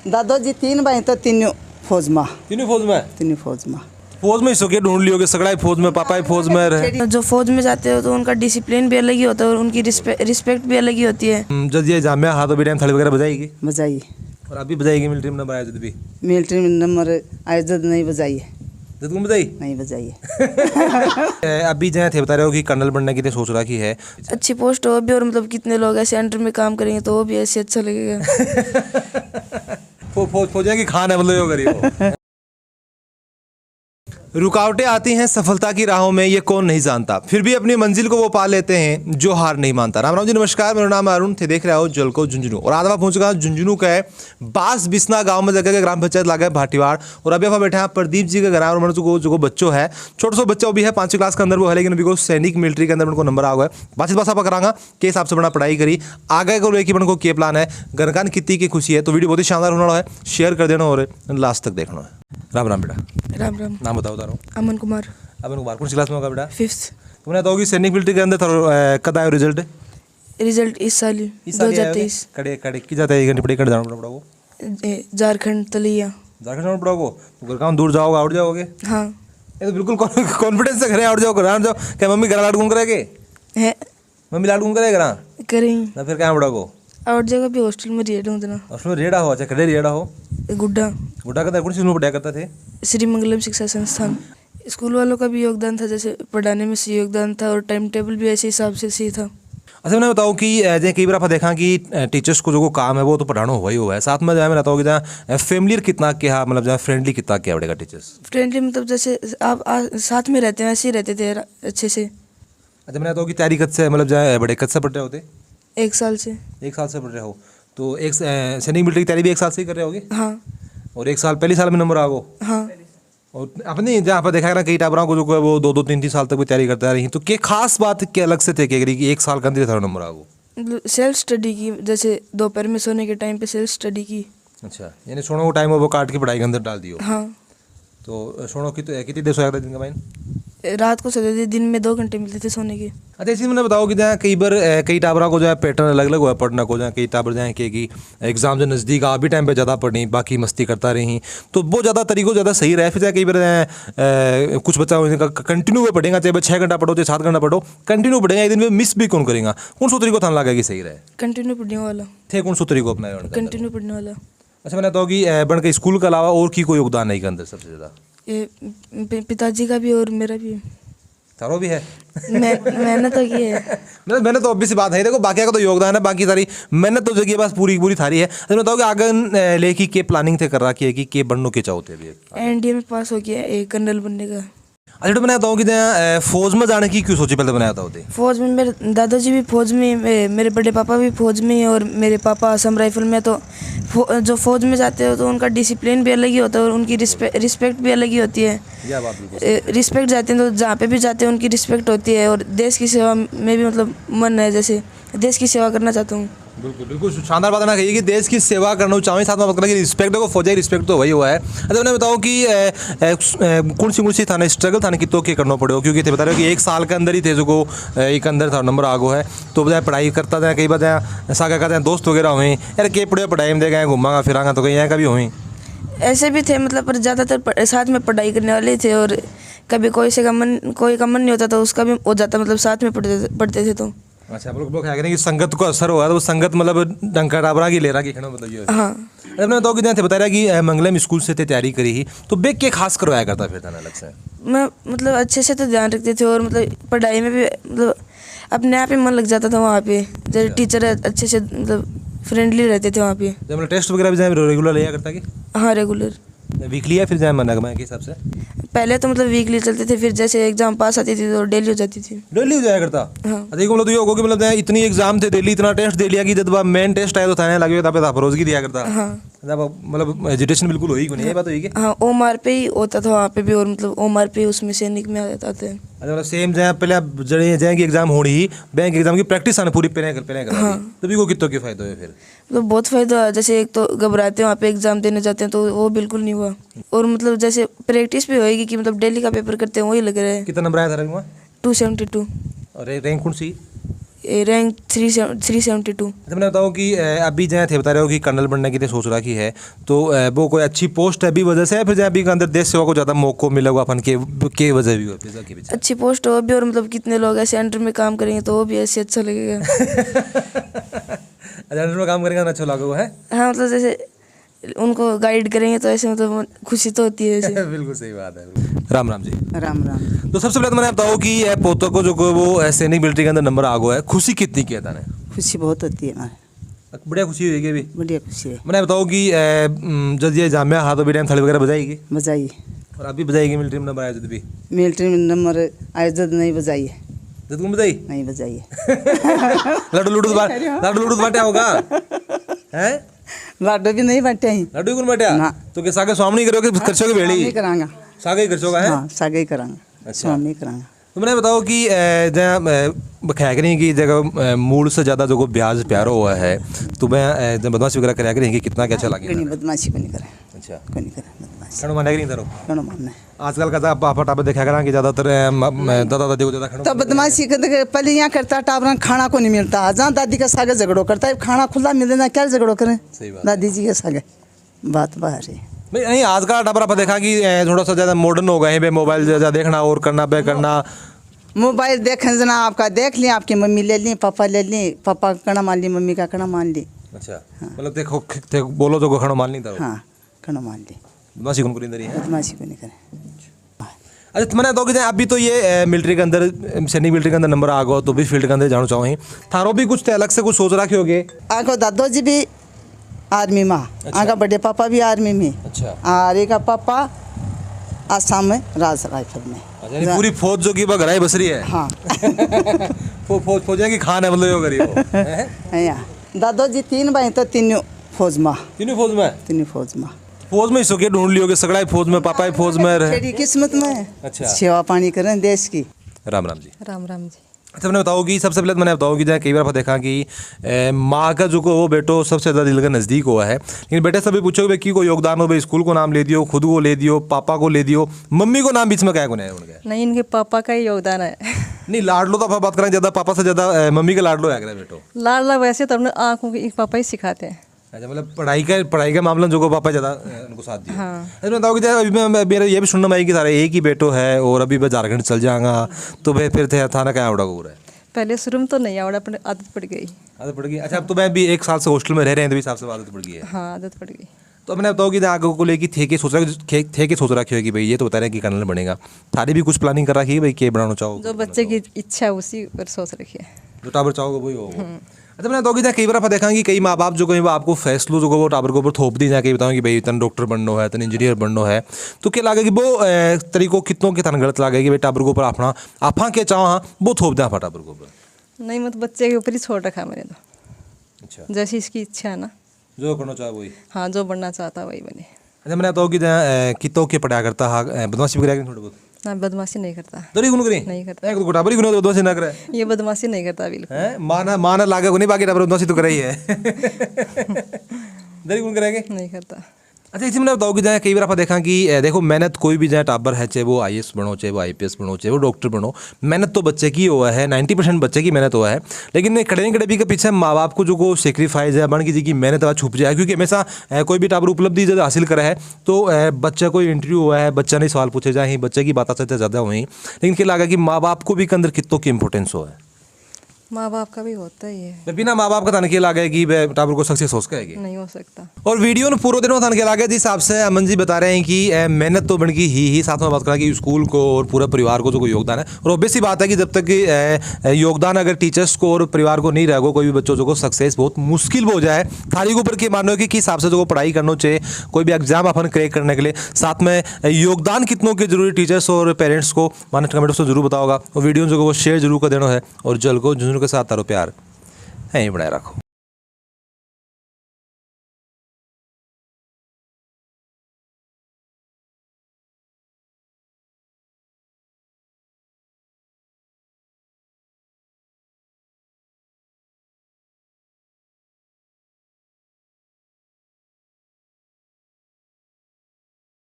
दादो जी 3 भाई तो तीनों फौज में। तीनों फौज में? तीनों फौज में। फौज में सो के ढूंढ लियोगे, सगड़ा ही फौज में, पापा ही फौज में रहे। जो फौज में जाते हो तो उनका डिसिप्लिन भी अलग ही होता है और उनकी रिस्पेक्ट भी अलग ही होती है। जब ये जामिया हाथ भी टाइम थाली वगैरह बजाएगी? बजाइए। और अभी बजाएगी मिलिट्री में नंबर आया जब भी? मिलिट्री में नंबर आया जब नहीं बजाइए। जब तुम बजाई? नहीं बजाइए। अभी जहाँ थे बता रहे हो कि कर्नल बनने की सोच रहा की है। अच्छी पोस्ट हो भी और मतलब कितने लोग ऐसे अंडर में काम करेंगे तो वो भी ऐसे अच्छा लगेगा। फौजिया की खान है मतलब, यो करिए। रुकावटें आती हैं सफलता की राहों में, ये कौन नहीं जानता, फिर भी अपनी मंजिल को वो पा लेते हैं जो हार नहीं मानता। राम राम जी, नमस्कार, मेरा नाम अरुण थे, देख रहे हो जलको झुंझुनू। और आज मैं पहुंच चुका हूं झुंझुनू का है बास बिस्ना गांव में जगह ग्राम पंचायत लागा है भाटीवाड़। और अभी आप बैठे हैं प्रदीप जी का घर और जो बच्चों है, छोटा सा बच्चा भी है 5वीं क्लास के अंदर वो है, लेकिन अभी को सैनिक मिलिट्री के अंदर उनको नंबर आ गया है। बातचीत आप करांगा के हिसाब से बना पढ़ाई करी आगे को लेकर उनको क्या प्लान है, गरकान कितनी की खुशी है। तो वीडियो बहुत ही शानदार होने वाला है, शेयर कर देना और लास्ट तक देखना है। राम राम बेटा। राम राम। नाम बताओ तारो? अमन कुमार। अमन कुमार कौन सी क्लास में होगा बेटा? 5th। तुमने बताओ कि सैनिक मिलिट्री के अंदर कद आयो रिजल्ट? रिजल्ट इस साल 2023। कड़े कड़े की जाता है, पढ़े कर जाना पड़ा वो झारखंड तलिया। झारखंड जाना पड़ा वो। तो घर काम दूर जाओगे, आउट जाओगे? हाँ। ये तो बिल्कुल कॉन्फिडेंस से घर आउट जाओ, घर जाओ। क्या मम्मी घर लाड घूम करेगे? है मम्मी लाड घूम करेगा करेंगे ना? फिर क्या पड़ा को आउट जगह भी हॉस्टल में रेड हूँ ना। उसमें रेड़ा हो? अच्छा, कड़े रेड़ा हो। गुड्डा। गुड्डा का कौन सी में पढ़ाया करता थे? श्री मंगलम शिक्षा संस्थान। स्कूल वालों का भी योगदान था, जैसे पढ़ाने में सही योगदान था और टाइम टेबल भी ऐसे हिसाब से सही था। अच्छा, मैंने बताओ कि जैसे कई बार आप देखा कि टीचर्स को जो काम है वो तो पढ़ाना हुआ ही हुआ है, साथ में जहाँ मैं बताऊँ कि जहाँ फैमिली कितना क्या मतलब जहाँ फ्रेंडली कितना क्या पड़ेगा टीचर्स? फ्रेंडली मतलब जैसे आप साथ में रहते हैं ऐसे ही रहते थे अच्छे से। अच्छा, मैंने बताऊँ कि तैयारी कद से मतलब जहाँ बड़े कद से पढ़ रहे होते? 1 साल से। 1 साल से पढ़ रहे हो तो एक सैनिक मिलिट्री की तैयारी भी 1 साल से ही कर रहे होगे? हाँ। और 1 साल पहले साल में नंबर आ गो? हाँ। और अपने जहाँ पर देखा ना कई टाबरों को जो है वो 2-2, 3-3 साल तक भी तैयारी करते रही, तो क्या खास बात क्या अलग से थे कि 1 साल के अंदर था नंबर आ गो? सेल्फ स्टडी की, जैसे दोपहर में सोने के टाइम पे सेल्फ स्टडी की। अच्छा, यानी सोने को टाइम वो काट के पढ़ाई के अंदर डाल दियो? हाँ। तो सोनो कितनी देर सोया था दिन का भाई? रात को सोते थे, दिन में 2 घंटे मिलते थे सोने के। अच्छा, इसी मैंने बताओ कि जहाँ कई बार कई टाबरा को जो है पैटर्न अलग अलग हुआ पढ़ना को, जहाँ कई टाबर जाए कि एग्जाम जो नज़दीक आ भी टाइम पे ज़्यादा पढ़ी बाकी मस्ती करता रही, तो वो ज़्यादा तरीकों ज़्यादा सही रहे। फिर कई बार कुछ बच्चा कंटिन्यू में पढ़ेगा, चाहे 6 घंटा पढ़ो चाहे 7 घंटा पढ़ो, कंटिन्यू पढ़ेगा, एक दिन में मिस भी कौन करेगा? कौन सा तरीको था लगा कि सही रहे? कंटिन्यू पढ़ने वाला थे कौन सा तरीको अपना? कंटिन्यू पढ़ने वाला। अच्छा, मैंने बताओ कि बन के स्कूल के अलावा और की कोई योगदान नहीं के अंदर सबसे ज़्यादा? पिताजी का भी और मेरा भी। तारो भी है? मैंने तो की है। मैंने तो ऑब्वियस बात है, देखो बाकी का तो योगदान है, बाकी सारी मेहनत तो जगह बस पूरी पूरी थारी है। अच्छा, बताओ कि आगे लेके के प्लानिंग थे कर रहा कि के बनने के चाहते अभी? एनडीए में पास हो गया, एक कर्नल बनने का। अच्छा, तो बनाया बताऊँ कि फौज में जाने की क्यों सोची पहले बनाया था? फौज में मेरे दादाजी भी फौज में, मेरे बड़े पापा भी फौज में और मेरे पापा असम राइफल में। तो जो फौज में जाते हो तो उनका डिसिप्लिन भी अलग ही होता है और उनकी रिस्पेक्ट भी अलग ही होती है। यह बात बिल्कुल रिस्पेक्ट जाते हैं तो जहाँ पे भी जाते हैं उनकी रिस्पेक्ट होती है और देश की सेवा में भी मतलब मन है, जैसे देश की सेवा करना चाहता हूँ। बिल्कुल बिल्कुल शानदार बात ना कही कि देश की सेवा करना चाहूँ, साथ में मतलब कि रिस्पेक्ट है, फौजी रिस्पेक्ट तो वही हुआ है। अच्छा, मैंने बताओ कि कौन सी थाना स्ट्रगल थाने की तो क्या करना पड़ेगा, क्योंकि थे बता रहे हो कि 1 साल के अंदर ही थे जो को एक अंदर था नंबर आगो है, तो बजाय पढ़ाई करता था कई बार सागा का दोस्त वगैरह हुए यार के पढ़े पढ़ाई में दे गए घूमागा फिरागा तो कहीं यहाँ का भी हुई ऐसे भी थे मतलब, पर ज़्यादातर साथ में पढ़ाई करने वाले थे और कभी कोई का मन नहीं होता तो उसका भी हो जाता, मतलब साथ में पढ़ते थे तो। अच्छा, आप लोग क्या करें कि संगत को असर हुआ, तो वो संगत मतलब डंका डाबरा की ले रहा कि मतलब ये? हाँ। मैंने तो थे बता रहा कि मंगलम स्कूल से तैयारी करी ही, तो बेग के खास करवाया करता फिर था अलग से? मैं मतलब अच्छे से तो ध्यान रखते थे और मतलब पढ़ाई में भी मतलब अपने आप ही मन लग जाता था वहाँ पे, जैसे टीचर अच्छे से मतलब फ्रेंडली रहते थे वहाँ पे। जब मतलब टेस्ट वगैरह भी जाए रेगुलर लिया करता कि? हाँ, रेगुलर। वीकली या फिर जाए मना के हिसाब से? पहले तो मतलब वीकली चलते थे, फिर जैसे एग्जाम पास आती थी तो डेली हो जाती थी। डेली हो जाया करता? हाँ। देखो मतलब तो ये होगा कि मतलब इतनी एग्जाम थे डेली, इतना टेस्ट दे लिया कि जब मेन टेस्ट आया तो थाने लगे था रोज की दिया करता? हाँ। मतलब एजुकेशन बिल्कुल होई को नहीं, ये बात होगी? हाँ, ओमार पे ही होता था वहाँ पे भी, और मतलब ओमार पे उसमें सैनिक में आ जाता था। अच्छा, मतलब सेम जहाँ पहले जड़े जाएंगे एग्जाम होनी ही बैंक एग्जाम की प्रैक्टिस आने पूरी पहले करा। हाँ। तभी को कितों के फायदा है फिर? मतलब बहुत फायदा है, जैसे एक तो घबराते हैं वहाँ पे एग्जाम देने जाते हैं तो वो बिल्कुल नहीं हुआ, और मतलब जैसे प्रैक्टिस भी होएगी कि मतलब डेली का पेपर करते हैं वही लग रहा है। कितना नंबर आया था? 272। और रैंक कौन सी? रैंक 372। मैंने बताऊँ कि अभी जहाँ थे बता रहे हो कि कर्नल बनने की सोच रखी है, तो वो कोई अच्छी पोस्ट है अभी वजह से, फिर जहाँ अभी के अंदर देश सेवा को ज़्यादा मौका मिलेगा अपन के वजह भी होती है? अच्छी पोस्ट हो भी, और मतलब कितने लोग ऐसे अंडर में काम करेंगे तो वो भी ऐसे अच्छा लगेगा। अंडर में काम करेंगे अच्छा लगेगा है। हाँ मतलब जैसे उनको गाइड करेंगे तो ऐसे मतलब खुशी तो होती है ऐसे। बिल्कुल सही बात है। राम राम जी। राम राम। तो सबसे पहले तो मैंने बताओ कि पोतों को जो वो सैनिक मिलिट्री के अंदर नंबर आ गया है, खुशी कितनी की है ताने? खुशी बहुत होती है हमारे, बढ़िया खुशी हुई अभी। बढ़िया खुशी है। मैंने बताओ कि जब ये जामिया हाथों भी टाइम थाली वगैरह बजाएगी, बजाइए। और अभी बजाएगी मिलिट्री में नंबर आया जब भी? मिलिट्री में नंबर आए जब नहीं बजाइए। जब तुम बजाई नहीं बजाइए। लड्डू लड्डू बांटा होगा हैं? लाडो भी नहीं बांटे ही। लड्डू कौन बांटा? ना। तो क्या सागे स्वामी करोगे खर्चों की नहीं बेड़ी? करांगा। सागे ही खर्चों का है। हाँ सागे ही करांगा। अच्छा। स्वामी करांगा। तो मैंने बताओ कि जहाँ खैकरी की जगह मूल से ज़्यादा जो ब्याज प्यारा हुआ है, तो मैं जब बदमाशी वगैरह करा करेंगे कितना क्या अच्छा लगे? कोई नहीं बदमाशी को नहीं करे। अच्छा, कोई नहीं करे बदमाशी। खड़ो माने नहीं धरो कौन मानना है? आजकल का पापा टापा देखा करा कि ज़्यादातर दादा दादी को ज़्यादा खड़ो तो बदमाशी करते पहले यहाँ करता टाबरा खाना को नहीं मिलता, जहाँ दादी के सागे झगड़ो करता है, खाना खुला मिल देना क्या झगड़ो करें? सही बात। दादी जी के सागे बात बाहर है। नहीं आजकल टापर आप देखा कि थोड़ा सा ज़्यादा मॉडर्न हो गए हैं, मोबाइल ज़्यादा देखना और करना बे करना। मोबाइल देखें जना आपका देख ली, आपकी मम्मी ले ली, पापा ले ली, पापा का कड़ा मान ली, मम्मी का कड़ा मान ली। अच्छा, मतलब देखो बोलो तो खड़ो मान नहीं था। हाँ कड़ा मान ली। बदमाशी कौन करी है? बदमाशी को नहीं करें। अच्छा, तो मैंने तो कि अभी तो ये मिलिट्री के अंदर सैनिक मिलिट्री के अंदर नंबर आ गया, तो भी फील्ड के अंदर जाना चाहो थारो भी कुछ अलग से कुछ सोच रखे होगे? आगे दादो जी भी आर्मी में, आगे बड़े पापा भी आर्मी में। अच्छा, और एक पापा आसाम में राज राइफल में। अच्छा, पूरी फौज जो की घर बस रही है। हाँ। फौजिया की खान है मतलब यो गरीब यहाँ दादो जी 3 भाई तो 3 फौज में। तीनों फौज में? 3 फौज में। फौज में ही ढूंढ लियोगे, सगड़ा फौज में, पापा फौज में रहे। तेरी किस्मत में। अच्छा। सेवा पानी करें देश की। राम राम जी। राम राम जी। अच्छा, मैंने बताओ कि सबसे पहले तो मैंने बताओ कि जहाँ कई बार देखा कि माँ का जो को वो बेटो सबसे ज़्यादा दिल का नज़दीक हुआ है, लेकिन बेटे सभी पूछोगे भाई की को योगदान हो, भाई स्कूल को नाम ले दियो, खुद को ले दियो, पापा को ले दियो, मम्मी को नाम बीच में क्या को नहीं उनके? नहीं, इनके पापा का ही योगदान है। नहीं लाडलो तो आप बात करें ज़्यादा पापा से ज़्यादा मम्मी का लाडलो है बेटो। लाडला वैसे तो अपने आँखों की पापा ही सिखाते हैं। अच्छा, मतलब पढ़ाई का मामला जो को पापा ज़्यादा उनको साथ दिया। हाँ। अच्छा, मैं बताऊँ कि अभी मेरा ये भी सुनना कि सारे एक ही बेटो है और अभी मैं झारखंड चल जाऊँगा, तो भाई फिर थाना क्या उड़ा हो रहा है? पहले शुरू में तो नहीं आवड़ा, अपने आदत पड़ गई। आदत पड़ गई? अच्छा, अब तो मैं भी 1 साल से हॉस्टल में रह रहे हैं, तो भी हिसाब से आदत पड़ गई है। हाँ, आदत पड़ गई। तो मैंने बताओ कि आगे को लेके थे के सोच रखी होगी भाई ये तो बता रहे हैं कि कर्नल बनेगा, थारी भी कुछ प्लानिंग कर रखी है भाई क्या बनाना चाहो? जो बच्चे की इच्छा है उसी पर सोच रखी है। जो टाबर चाहोगे वही होगा। अच्छा, मैंने बताओ कि कई बार आप देखा कि कई माँ बाप जो कहीं वो आपको फैसलों जो वो टाबर के ऊपर थोप दी जाके बताऊँ कि भाई तन डॉक्टर बनना है, तन इंजीनियर बनना है, तो क्या लगे कि वो तरीकों कितनों के तन गलत लगे कि भाई टाबर के ऊपर अपना आपा के चाहो हाँ वो थोप दें आप टाबर के ऊपर? नहीं, मतलब बच्चे के ऊपर ही छोड़ रखा मैंने तो। अच्छा, जैसी इसकी इच्छा है ना, जो करना चाहे वही। हाँ, जो बनना चाहता है वही बने। अच्छा, मैंने बताओ कि कितों के पढ़ाया करता हाँ बदमाशी भी करेगा थोड़ी बहुत? ना, बदमाशी नहीं करता। दरी गुन करी नहीं करता। एक तो गोटाबरी गुन बदमाशी ना करे। ये बदमाशी नहीं करता बिल्कुल। हैं माना लागे को नहीं, बाकी टाबर बदमाशी तो करे ही है। दरी गुन करेंगे? नहीं करता। अच्छा, इसी मैंने बताओ कि जहाँ कई बार आप देखा कि देखो मेहनत कोई भी जहाँ टाबर है, चाहे वो IAS बनो, चाहे वो IPS बनो, चाहे वो डॉक्टर बनो, मेहनत तो बच्चे की हुआ है, 90% बच्चे की मेहनत हुआ है, लेकिन कड़े कड़े के पीछे माँ बाप को जो को सेक्रीफाइस है बन की मेहनत छुप जाए, क्योंकि हमेशा कोई भी टाबर उपलब्धि जब हासिल करा है तो बच्चा कोई इंटरव्यू हुआ है, बच्चा नहीं सवाल पूछे जाए, बच्चे की बात से ज़्यादा हुई, लेकिन क्या लगा कि माँ बाप को भी के अंदर कितों की इंपॉर्टेंस हो है? माँ बाप का भी होता ही है। बिना माँ बाप का तनखे लागे कि टाबर को सक्सेस हो सकेगी? नहीं हो सकता। और वीडियो ने पूरे दिनों तनखे लागे जिस हिसाब से अमन जी बता रहे हैं कि मेहनत तो बन की ही साथ में बात करा कि स्कूल को और पूरे परिवार को जो कोई योगदान है, और ऑब्वियस सी बात है कि जब तक कि योगदान अगर टीचर्स को और परिवार को नहीं रहेगा, कोई भी बच्चों जो को सक्सेस बहुत मुश्किल हो जाए। थारी के ऊपर की मानो कि हिसाब से जो पढ़ाई करना चाहिए, कोई भी एग्जाम अपन क्रैक करने के लिए, साथ में योगदान कितनों के जरूरी टीचर्स और पेरेंट्स को माने कमेंट्स में जरूर बताओगा, और वीडियो जो वो शेयर जरूर कर देना है, और जल को झुंझुनू के साथ तारो प्यार यहीं बनाए रखो।